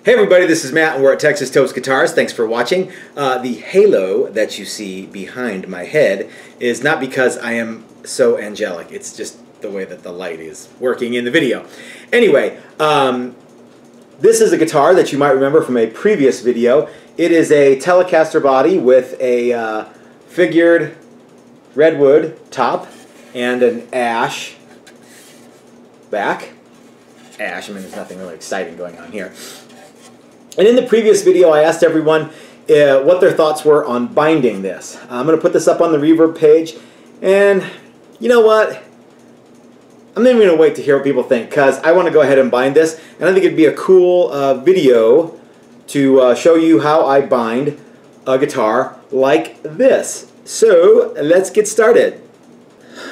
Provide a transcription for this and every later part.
Hey everybody, this is Matt and we're at Texas Toast Guitars. Thanks for watching. The halo that you see behind my head is not because I am so angelic. It's just the way that the light is working in the video. Anyway, this is a guitar that you might remember from a previous video. It is a Telecaster body with a figured redwood top and an ash back. Ash, I mean there's nothing really exciting going on here. And in the previous video, I asked everyone what their thoughts were on binding this. I'm going to put this up on the Reverb page, and you know what? I'm not even going to wait to hear what people think, because I want to go ahead and bind this, and I think it'd be a cool video to show you how I bind a guitar like this. So, let's get started.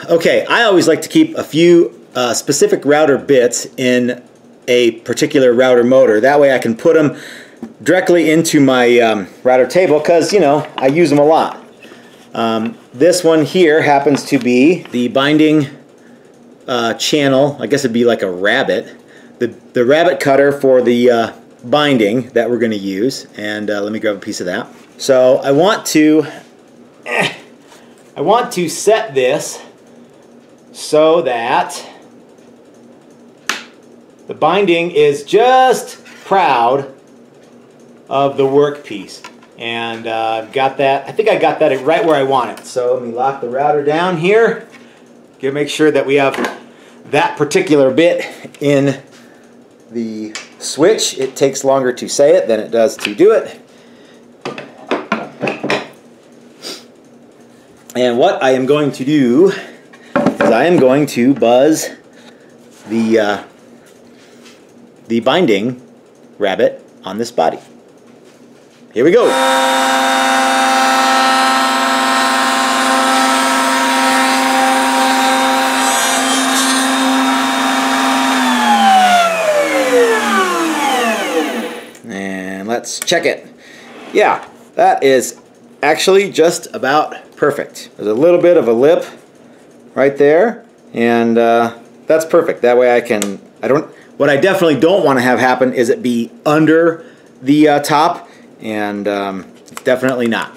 Okay, I always like to keep a few specific router bits in a particular router motor. That way I can put them directly into my router table because, you know, I use them a lot. This one here happens to be the binding channel. I guess it'd be like a rabbit. The rabbit cutter for the binding that we're going to use. And let me grab a piece of that. So I want to set this so that the binding is just proud of the workpiece. And I've got that, I think I got that right where I want it. So let me lock the router down here. Make sure that we have that particular bit in the switch. It takes longer to say it than it does to do it. And what I am going to do is I am going to buzz the binding rabbit on this body. Here we go. And let's check it. Yeah, that is actually just about perfect. There's a little bit of a lip right there, and that's perfect. That way what I definitely don't want to have happen is it be under the top, and it's definitely not.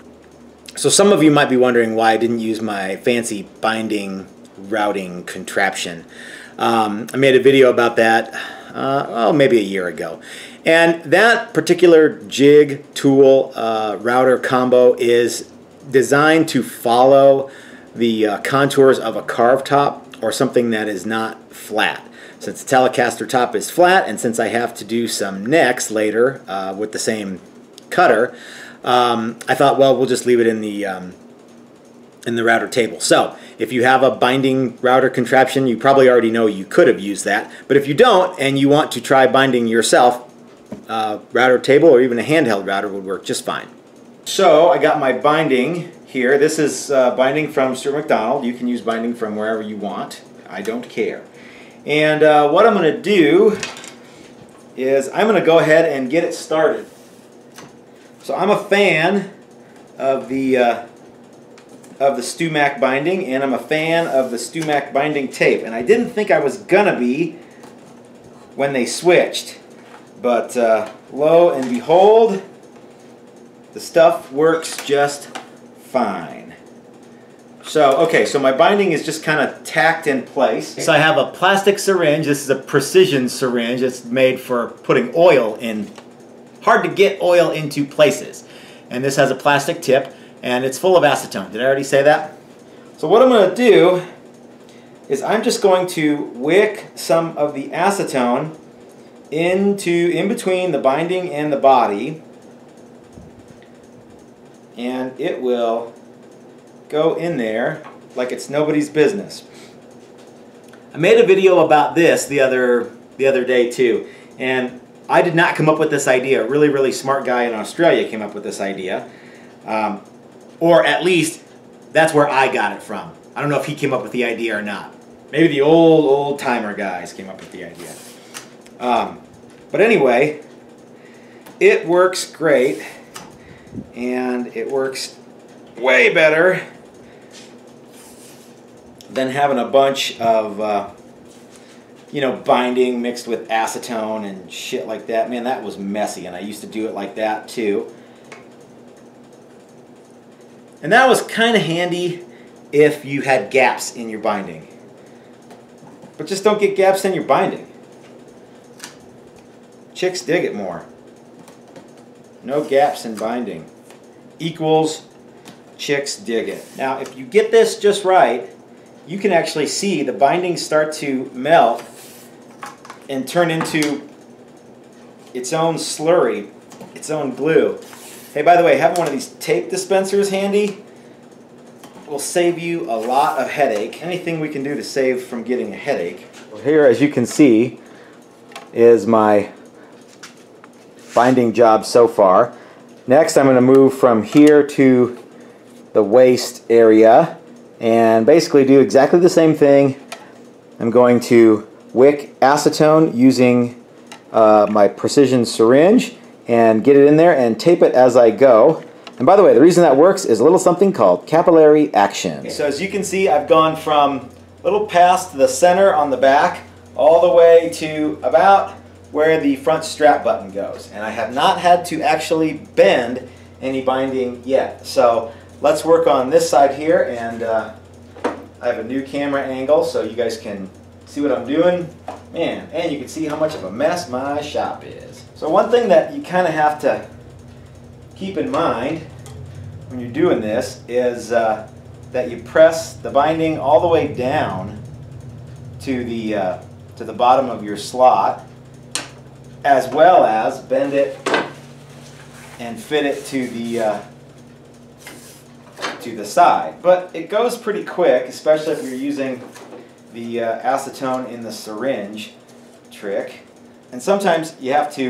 So some of you might be wondering why I didn't use my fancy binding routing contraption. I made a video about that maybe a year ago. And that particular jig tool router combo is designed to follow the contours of a carved top or something that is not flat. Since the Telecaster top is flat, and since I have to do some necks later with the same cutter, I thought, well, we'll just leave it in the router table. So if you have a binding router contraption, you probably already know you could have used that. But if you don't and you want to try binding yourself, router table or even a handheld router would work just fine. So I got my binding here. This is binding from Stuart McDonald. You can use binding from wherever you want. I don't care. And what I'm going to do is I'm going to go ahead and get it started. So I'm a fan of the StewMac binding, and I'm a fan of the StewMac binding tape. And I didn't think I was going to be when they switched. But lo and behold, the stuff works just fine. So, okay, so my binding is just kind of tacked in place. So I have a plastic syringe. This is a precision syringe. It's made for putting oil in, hard to get oil into places. And this has a plastic tip, and it's full of acetone. Did I already say that? So what I'm going to do is I'm just going to wick some of the acetone in between the binding and the body, and it will go in there like it's nobody's business. I made a video about this the other day too, and I did not come up with this idea. A really, really smart guy in Australia came up with this idea, or at least that's where I got it from. I don't know if he came up with the idea or not. Maybe the old timer guys came up with the idea. But anyway, it works great, and it works way better than having a bunch of you know, binding mixed with acetone and shit like that. Man, that was messy, and I used to do it like that too. And that was kind of handy if you had gaps in your binding. But just don't get gaps in your binding. Chicks dig it more. No gaps in binding equals chicks dig it. Now, if you get this just right, you can actually see the bindings start to melt and turn into its own slurry, its own glue. Hey, by the way, having one of these tape dispensers handy will save you a lot of headache. Anything we can do to save from getting a headache. Well, here, as you can see, is my binding job so far. Next, I'm going to move from here to the waist area and basically do exactly the same thing. I'm going to wick acetone using my precision syringe and get it in there and tape it as I go. And by the way, the reason that works is a little something called capillary action. Okay, so as you can see, I've gone from a little past the center on the back all the way to about where the front strap button goes. And I have not had to actually bend any binding yet. So let's work on this side here, and I have a new camera angle so you guys can see what I'm doing. Man, and you can see how much of a mess my shop is. So one thing that you kind of have to keep in mind when you're doing this is that you press the binding all the way down to the bottom of your slot, as well as bend it and fit it to the side. But it goes pretty quick, especially if you're using the acetone in the syringe trick. And sometimes you have to,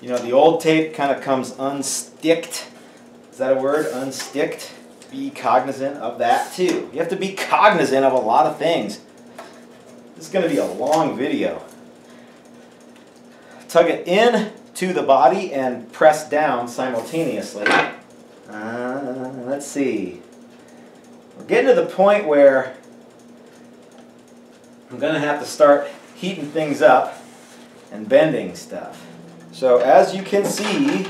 you know, the old tape kind of comes unsticked. Is that a word? Unsticked? Be cognizant of that too. You have to be cognizant of a lot of things. This is going to be a long video. Tug it in to the body and press down simultaneously. Let's see. We're getting to the point where I'm going to have to start heating things up and bending stuff. So as you can see,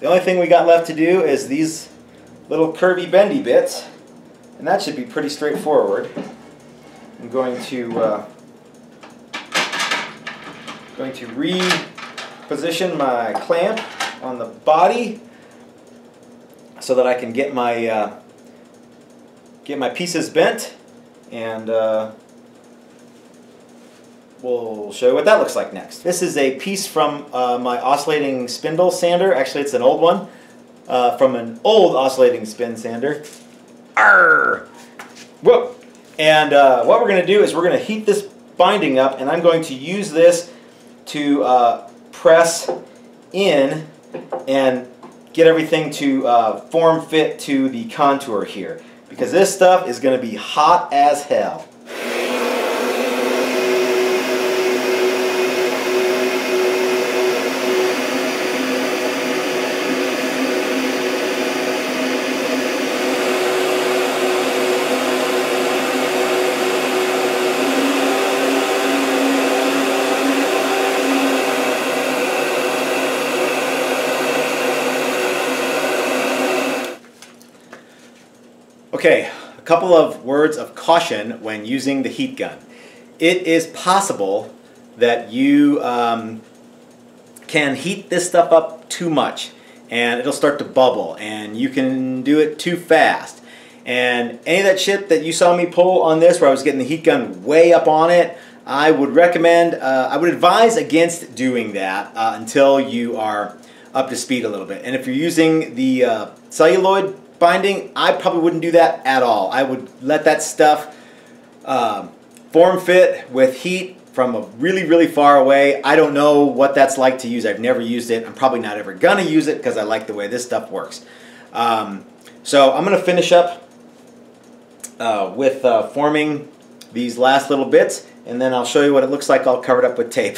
the only thing we got left to do is these little curvy bendy bits, and that should be pretty straightforward. I'm going to reposition my clamp on the body so that I can get my pieces bent, and we'll show you what that looks like next. This is a piece from my oscillating spindle sander. Actually, it's an old one from an old oscillating spin sander. Arr! Whoa! And what we're going to do is we're going to heat this binding up, and I'm going to use this to press in and get everything to form fit to the contour here, because this stuff is going to be hot as hell. Okay, a couple of words of caution when using the heat gun. It is possible that you can heat this stuff up too much, and it'll start to bubble, and you can do it too fast. And any of that shit that you saw me pull on this, where I was getting the heat gun way up on it, I would recommend, I would advise against doing that until you are up to speed a little bit. And if you're using the celluloid binding, I probably wouldn't do that at all. I would let that stuff form fit with heat from really, really far away. I don't know what that's like to use. I've never used it. I'm probably not ever gonna use it because I like the way this stuff works. So I'm gonna finish up with forming these last little bits, and then I'll show you what it looks like all covered up with tape.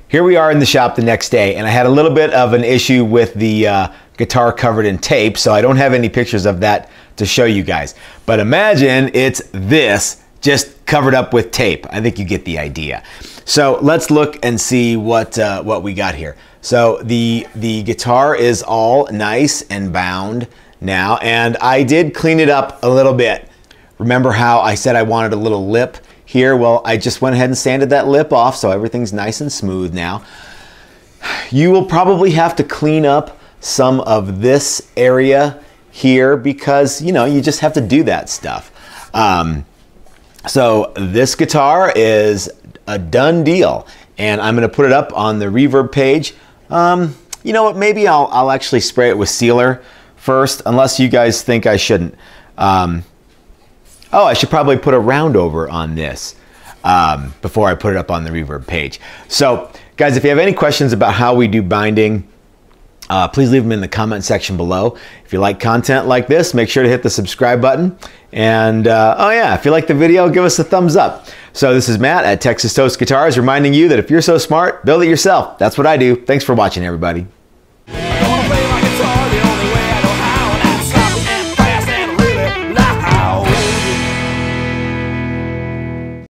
Here we are in the shop the next day, and I had a little bit of an issue with the guitar covered in tape, so I don't have any pictures of that to show you guys. But imagine it's this just covered up with tape. I think you get the idea. So let's look and see what we got here. So the guitar is all nice and bound now, and I did clean it up a little bit. Remember how I said I wanted a little lip here? Well, I just went ahead and sanded that lip off, so everything's nice and smooth now. You will probably have to clean up some of this area here because, you know, you just have to do that stuff. So this guitar is a done deal, and I'm going to put it up on the reverb page. You know what, maybe I'll actually spray it with sealer first, unless you guys think I shouldn't. Oh, I should probably put a round over on this before I put it up on the reverb page. So guys, if you have any questions about how we do binding, please leave them in the comment section below. If you like content like this, make sure to hit the subscribe button. And oh yeah, if you like the video, give us a thumbs up. So this is Matt at Texas Toast Guitars reminding you that if you're so smart, build it yourself. That's what I do. Thanks for watching, everybody.